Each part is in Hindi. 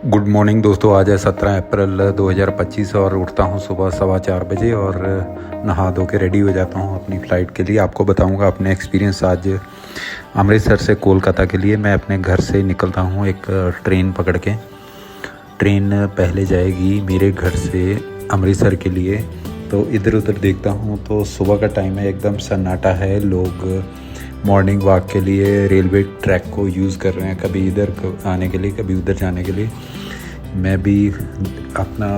गुड मॉर्निंग दोस्तों। आज है 17 अप्रैल 2025 और उठता हूँ सुबह 4:15 बजे और नहा धो के रेडी हो जाता हूँ अपनी फ़्लाइट के लिए। आपको बताऊँगा अपने एक्सपीरियंस आज अमृतसर से कोलकाता के लिए। मैं अपने घर से निकलता हूँ एक ट्रेन पकड़ के। ट्रेन पहले जाएगी मेरे घर से अमृतसर के लिए। तो इधर उधर देखता हूँ तो सुबह का टाइम है, एकदम सन्नाटा है। लोग मॉर्निंग वॉक के लिए रेलवे ट्रैक को यूज़ कर रहे हैं, कभी इधर आने के लिए कभी उधर जाने के लिए। मैं भी अपना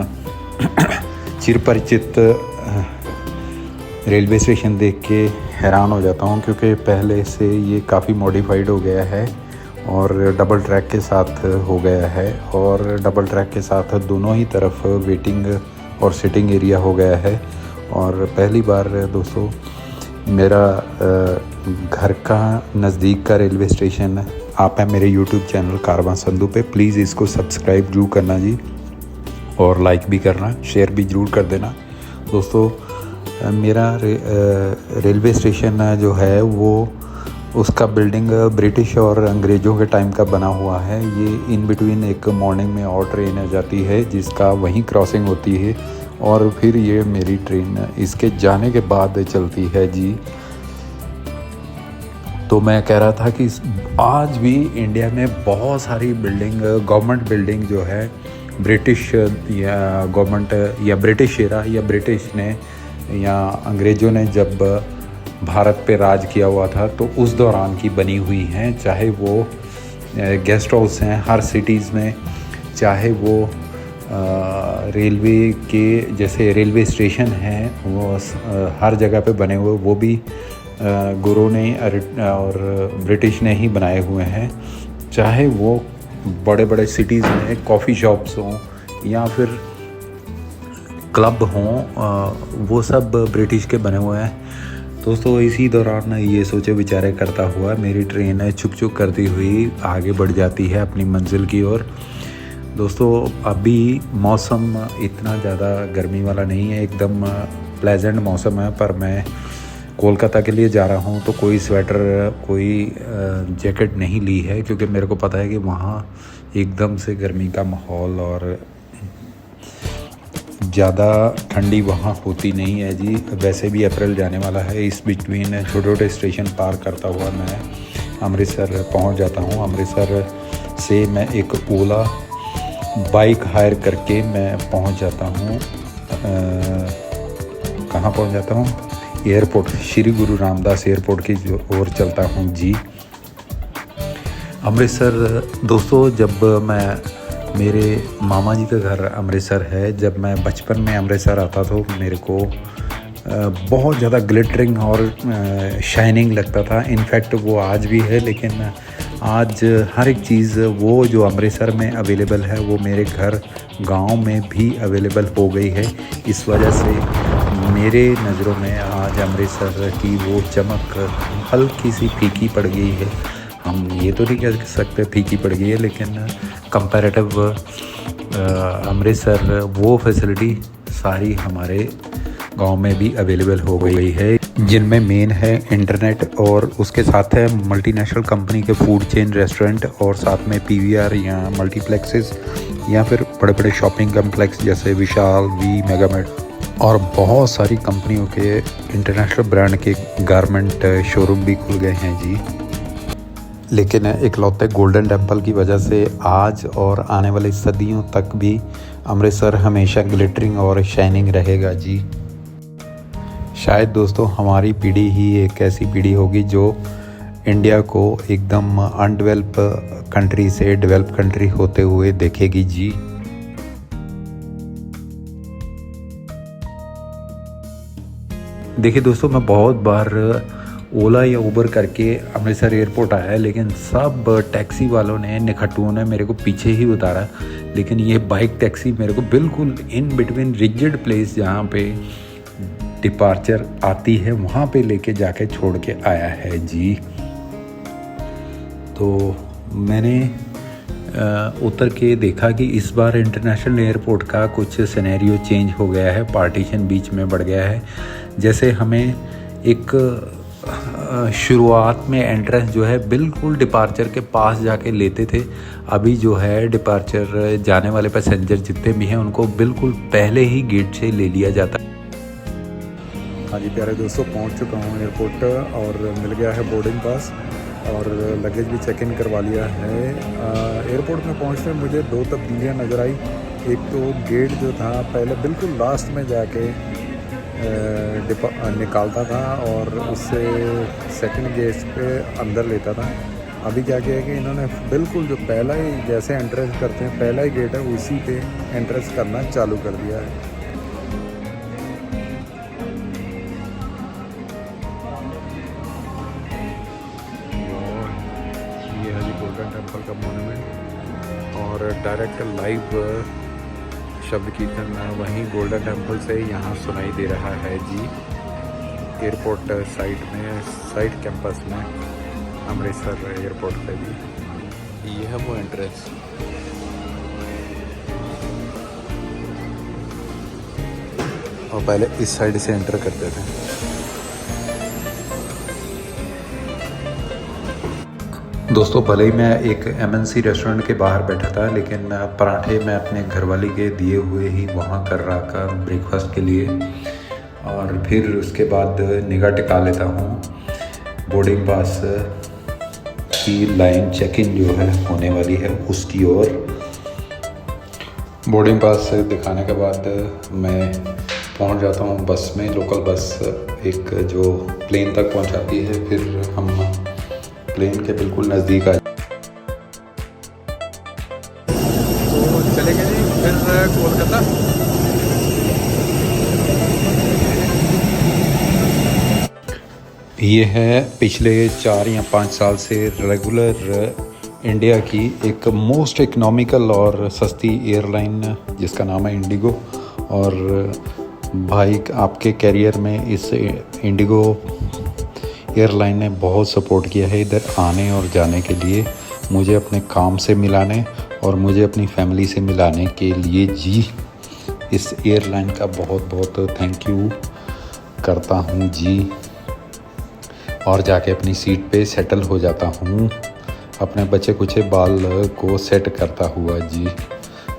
चिरपरिचित रेलवे स्टेशन देख के हैरान हो जाता हूँ, क्योंकि पहले से ये काफ़ी मॉडिफाइड हो गया है और डबल ट्रैक के साथ हो गया है। और डबल ट्रैक के साथ दोनों ही तरफ वेटिंग और सिटिंग एरिया हो गया है। और पहली बार दोस्तों मेरा घर का नज़दीक का रेलवे स्टेशन आप है मेरे यूट्यूब चैनल कारवां संधू पे। प्लीज़ इसको सब्सक्राइब जरूर करना जी, और लाइक भी करना, शेयर भी ज़रूर कर देना दोस्तों। मेरा रेलवे स्टेशन जो है वो उसका बिल्डिंग ब्रिटिश और अंग्रेज़ों के टाइम का बना हुआ है। ये इन बिटवीन एक मॉर्निंग में और ट्रेन आ जाती है जिसका वहीं क्रॉसिंग होती है, और फिर ये मेरी ट्रेन इसके जाने के बाद चलती है जी। तो मैं कह रहा था कि आज भी इंडिया में बहुत सारी बिल्डिंग, गवर्नमेंट बिल्डिंग जो है ब्रिटिश या गवर्नमेंट या ब्रिटिश एरा या ब्रिटिश ने या अंग्रेज़ों ने जब भारत पे राज किया हुआ था तो उस दौरान की बनी हुई हैं। चाहे वो गेस्ट हाउस हैं हर सिटीज़ में, चाहे वो रेलवे के जैसे रेलवे स्टेशन हैं वो हर जगह पे बने हुए, वो भी गुरु ने और ब्रिटिश ने ही बनाए हुए हैं। चाहे वो बड़े बड़े सिटीज़ में कॉफ़ी शॉप्स हों या फिर क्लब हों, वो सब ब्रिटिश के बने हुए हैं दोस्तों। इसी दौरान ये सोचे विचारे करता हुआ मेरी ट्रेन छुक छुक करती हुई आगे बढ़ जाती है अपनी मंजिल की ओर। दोस्तों अभी मौसम इतना ज़्यादा गर्मी वाला नहीं है, एकदम प्लेजेंट मौसम है। पर मैं कोलकाता के लिए जा रहा हूँ तो कोई स्वेटर कोई जैकेट नहीं ली है, क्योंकि मेरे को पता है कि वहाँ एकदम से गर्मी का माहौल और ज़्यादा ठंडी वहाँ होती नहीं है जी। वैसे भी अप्रैल जाने वाला है। इस बिटवीन छोटे छोटे स्टेशन पार करता हुआ मैं अमृतसर पहुँच जाता हूँ। अमृतसर से मैं एक ओला बाइक हायर करके मैं पहुँच जाता हूँ, कहाँ पहुँच जाता हूँ, एयरपोर्ट, श्री गुरु रामदास एयरपोर्ट की ओर चलता हूँ जी। अमृतसर दोस्तों, जब मैं मेरे मामा जी का घर अमृतसर है, जब मैं बचपन में अमृतसर आता तो मेरे को बहुत ज़्यादा ग्लिटरिंग और शाइनिंग लगता था। इनफैक्ट वो आज भी है, लेकिन आज हर एक चीज़ वो जो अमृतसर में अवेलेबल है वो मेरे घर गांव में भी अवेलेबल हो गई है। इस वजह से मेरे नज़रों में आज अमृतसर की वो चमक हल्की सी फीकी पड़ गई है। हम ये तो नहीं कह सकते फीकी पड़ गई है, लेकिन कंपैरेटिव अमृतसर वो फैसिलिटी सारी हमारे गांव में भी अवेलेबल हो गई है, जिनमें मेन है इंटरनेट और उसके साथ है मल्टीनेशनल कंपनी के फूड चेन रेस्टोरेंट, और साथ में पीवीआर या मल्टीप्लेक्सेस या फिर बड़े बड़े शॉपिंग कम्प्लेक्स जैसे विशाल, वी, मेगामेट और बहुत सारी कंपनियों के इंटरनेशनल ब्रांड के गारमेंट शोरूम भी खुल गए हैं जी। लेकिन इकलौते गोल्डन टेम्पल की वजह से आज और आने वाली सदियों तक भी अमृतसर हमेशा ग्लिटरिंग और शाइनिंग रहेगा जी। शायद दोस्तों हमारी पीढ़ी ही एक ऐसी पीढ़ी होगी जो इंडिया को एकदम अनडेवलप कंट्री से डेवलप कंट्री होते हुए देखेगी जी। देखिए दोस्तों, मैं बहुत बार ओला या उबर करके अमृतसर एयरपोर्ट आया है, लेकिन सब टैक्सी वालों ने, निखट्टुओं ने मेरे को पीछे ही उतारा। लेकिन ये बाइक टैक्सी मेरे को बिल्कुल इन बिटवीन रिजिड प्लेस जहाँ पे डिपार्चर आती है वहाँ पे लेके जाके छोड़ के आया है जी। तो मैंने उतर के देखा कि इस बार इंटरनेशनल एयरपोर्ट का कुछ सिनेरियो चेंज हो गया है, पार्टीशन बीच में बढ़ गया है। जैसे हमें एक शुरुआत में एंट्रेंस जो है बिल्कुल डिपार्चर के पास जाके लेते थे। अभी जो है डिपार्चर जाने वाले पैसेंजर जितने भी हैं उनको बिल्कुल पहले ही गेट से ले लिया जाता है। हाँ जी प्यारे दोस्तों, पहुंच चुका हूँ एयरपोर्ट और मिल गया है बोर्डिंग पास और लगेज भी चेक इन करवा लिया है। एयरपोर्ट में पहुँचते मुझे 2 तब्दीलियाँ नज़र आई। एक तो गेट जो था पहले बिल्कुल लास्ट में जाके निकालता था और उससे सेकंड गेट पे अंदर लेता था। अभी क्या किया है कि इन्होंने बिल्कुल जो पहला ही जैसे एंट्रेंस करते हैं पहला ही गेट है उसी पे एंट्रेंस करना चालू कर दिया है। ये है जी गोल्डन टेम्पल का मोन्यूमेंट और डायरेक्ट लाइव शब्द कीर्तन वहीं गोल्डन टेम्पल से यहाँ सुनाई दे रहा है जी। एयरपोर्ट साइड कैंपस में अमृतसर एयरपोर्ट पे जी ये है वो एंट्रेंस। और पहले इस साइड से एंटर करते थे। दोस्तों भले ही मैं एक MNC रेस्टोरेंट के बाहर बैठा था लेकिन पराठे मैं अपने घरवाली के दिए हुए ही वहाँ कर रहा था ब्रेकफास्ट के लिए। और फिर उसके बाद निगाह टिका लेता हूँ बोर्डिंग पास की लाइन चेक इन जो है होने वाली है उसकी ओर। बोर्डिंग पास दिखाने के बाद मैं पहुँच जाता हूँ बस में। लोकल बस एक जो प्लेन तक पहुँचाती है, फिर हम प्लेन के बिल्कुल नज़दीक आए तो चले गए जी फिर कोलकाता। ये है पिछले 4 या 5 साल से रेगुलर इंडिया की एक मोस्ट इकोनॉमिकल और सस्ती एयरलाइन जिसका नाम है इंडिगो। और भाई आपके कैरियर में इस इंडिगो एयरलाइन ने बहुत सपोर्ट किया है इधर आने और जाने के लिए, मुझे अपने काम से मिलाने और मुझे अपनी फैमिली से मिलाने के लिए जी। इस एयरलाइन का बहुत बहुत थैंक यू करता हूँ जी। और जाके अपनी सीट पे सेटल हो जाता हूँ अपने बचे कुचे बाल को सेट करता हुआ जी।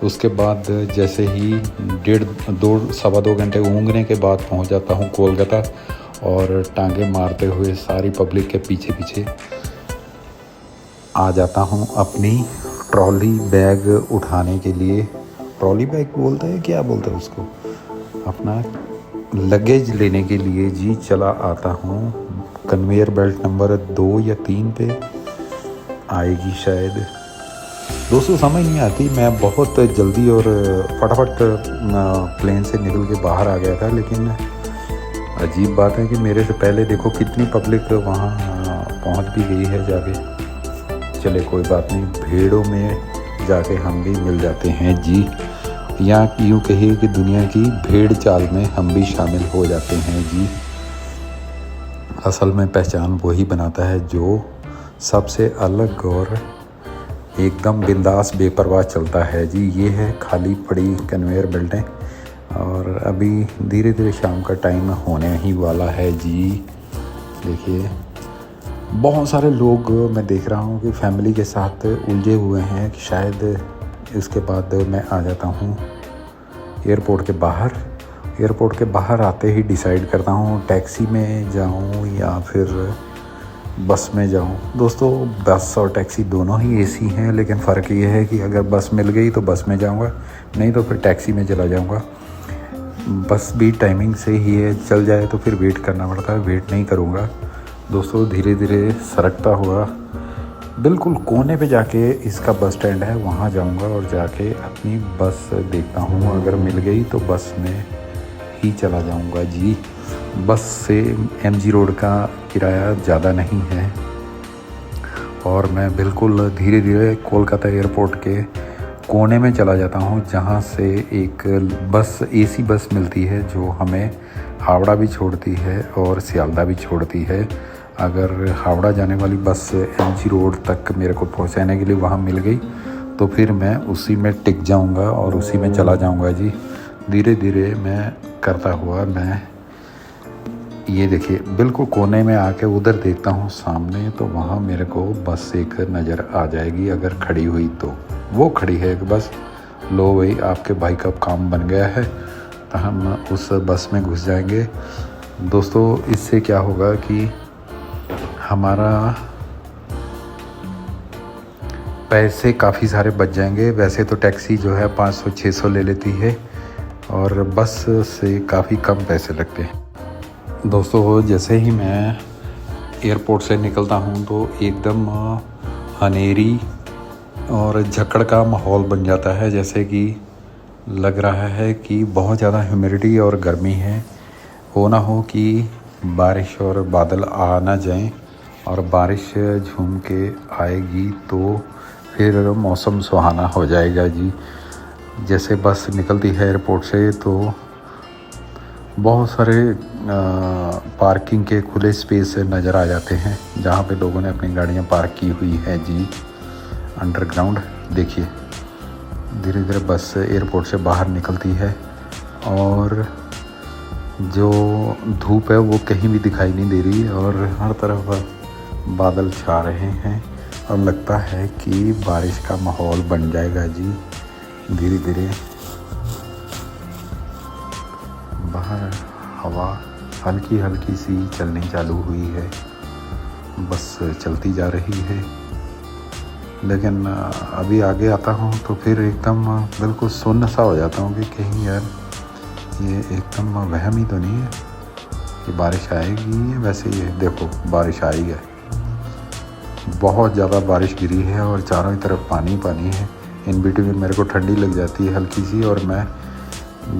उसके बाद जैसे ही 1.5-2 घंटे ऊँघने के बाद पहुँच जाता हूँ कोलकाता और टांगे मारते हुए सारी पब्लिक के पीछे पीछे आ जाता हूँ अपनी ट्रॉली बैग उठाने के लिए। ट्रॉली बैग बोलते हैं, क्या बोलते हैं उसको, अपना लगेज लेने के लिए जी चला आता हूँ। कन्वेयर बेल्ट नंबर 2 या 3 पे आएगी शायद। दोस्तों समझ नहीं आती, मैं बहुत जल्दी और फटाफट प्लेन से निकल के बाहर आ गया था, लेकिन अजीब बात है कि मेरे से पहले देखो कितनी पब्लिक वहाँ पहुँच भी गई है जाके। चले कोई बात नहीं, भीड़ों में जाके हम भी मिल जाते हैं जी। या यूँ कहिए कि दुनिया की भेड़ चाल में हम भी शामिल हो जाते हैं जी। असल में पहचान वही बनाता है जो सबसे अलग और एकदम बिंदास बेपरवाह चलता है जी। ये है खाली पड़ी कन्वेयर बेल्टें और अभी धीरे धीरे शाम का टाइम होने ही वाला है जी। देखिए बहुत सारे लोग मैं देख रहा हूँ कि फैमिली के साथ उलझे हुए हैं कि शायद इसके बाद मैं आ जाता हूँ एयरपोर्ट के बाहर। एयरपोर्ट के बाहर आते ही डिसाइड करता हूँ टैक्सी में जाऊँ या फिर बस में जाऊँ। दोस्तों बस और टैक्सी दोनों ही एसी हैं, लेकिन फ़र्क ये है कि अगर बस मिल गई तो बस में जाऊँगा, नहीं तो फिर टैक्सी में चला जाऊँगा। बस भी टाइमिंग से ही है, चल जाए तो फिर वेट करना पड़ता है, वेट नहीं करूँगा। दोस्तों धीरे धीरे सरकता हुआ बिल्कुल कोने पे जाके इसका बस स्टैंड है वहाँ जाऊँगा और जाके अपनी बस देखता हूँ। अगर मिल गई तो बस में ही चला जाऊँगा जी। बस से MG रोड का किराया ज़्यादा नहीं है और मैं बिल्कुल धीरे धीरे कोलकाता एयरपोर्ट के कोने में चला जाता हूँ, जहाँ से एक बस AC बस मिलती है जो हमें हावड़ा भी छोड़ती है और सियालदा भी छोड़ती है। अगर हावड़ा जाने वाली बस MG रोड तक मेरे को पहुँचाने के लिए वहाँ मिल गई तो फिर मैं उसी में टिक जाऊँगा और उसी में चला जाऊँगा जी। धीरे धीरे मैं करता हुआ मैं ये देखिए बिल्कुल कोने में आके उधर देखता हूँ सामने, तो वहाँ मेरे को बस एक नज़र आ जाएगी अगर खड़ी हुई तो। वो खड़ी है एक बस। लो भाई आपके भाई का काम बन गया है, तो हम उस बस में घुस जाएंगे। दोस्तों इससे क्या होगा कि हमारा पैसे काफ़ी सारे बच जाएंगे। वैसे तो टैक्सी जो है 500-600 ले लेती है और बस से काफ़ी कम पैसे लगते हैं। दोस्तों जैसे ही मैं एयरपोर्ट से निकलता हूँ तो एकदम अंधेरी और झक्कड़ का माहौल बन जाता है, जैसे कि लग रहा है कि बहुत ज़्यादा ह्यूमिडिटी और गर्मी है। हो ना हो कि बारिश और बादल आ ना जाएं और बारिश झूम के आएगी तो फिर मौसम सुहाना हो जाएगा जी। जैसे बस निकलती है एयरपोर्ट से तो बहुत सारे पार्किंग के खुले स्पेस नज़र आ जाते हैं, जहाँ पे लोगों ने अपनी गाड़ियाँ पार्क की हुई है जी अंडरग्राउंड। देखिए धीरे धीरे बस एयरपोर्ट से बाहर निकलती है और जो धूप है वो कहीं भी दिखाई नहीं दे रही और हर तरफ बादल छा रहे हैं और लगता है कि बारिश का माहौल बन जाएगा जी। धीरे धीरे बाहर हवा हल्की हल्की सी चलनी चालू हुई है, बस चलती जा रही है। लेकिन अभी आगे आता हूँ तो फिर एकदम बिल्कुल सुन्न सा हो जाता हूँ कि कहीं यार ये एकदम वहम ही तो नहीं है कि बारिश आएगी। वैसे ये देखो बारिश आई है, बहुत ज़्यादा बारिश गिरी है और चारों ही तरफ पानी पानी है। इन बिटवीन मेरे को ठंडी लग जाती है हल्की सी और मैं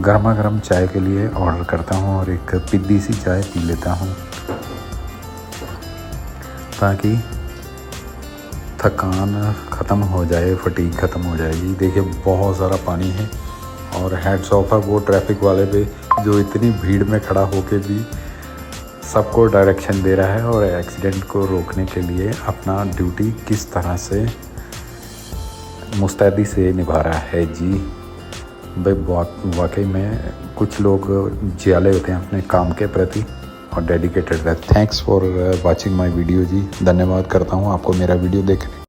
गर्मा गर्म चाय के लिए ऑर्डर करता हूँ और एक पिद्दी सी चाय पी लेता हूँ ताकि थकान ख़त्म हो जाए, फटीग ख़त्म हो जाएगी। देखिए बहुत सारा पानी है और हैट्स ऑफ है वो ट्रैफिक वाले पे जो इतनी भीड़ में खड़ा होके भी सबको डायरेक्शन दे रहा है और एक्सीडेंट को रोकने के लिए अपना ड्यूटी किस तरह से मुस्तैदी से निभा रहा है जी। भाई वाकई में कुछ लोग जियाले होते हैं अपने काम के प्रति और डेडिकेटेड रहते हैं। Thanks for watching my video जी। धन्यवाद करता हूँ आपको मेरा वीडियो देखने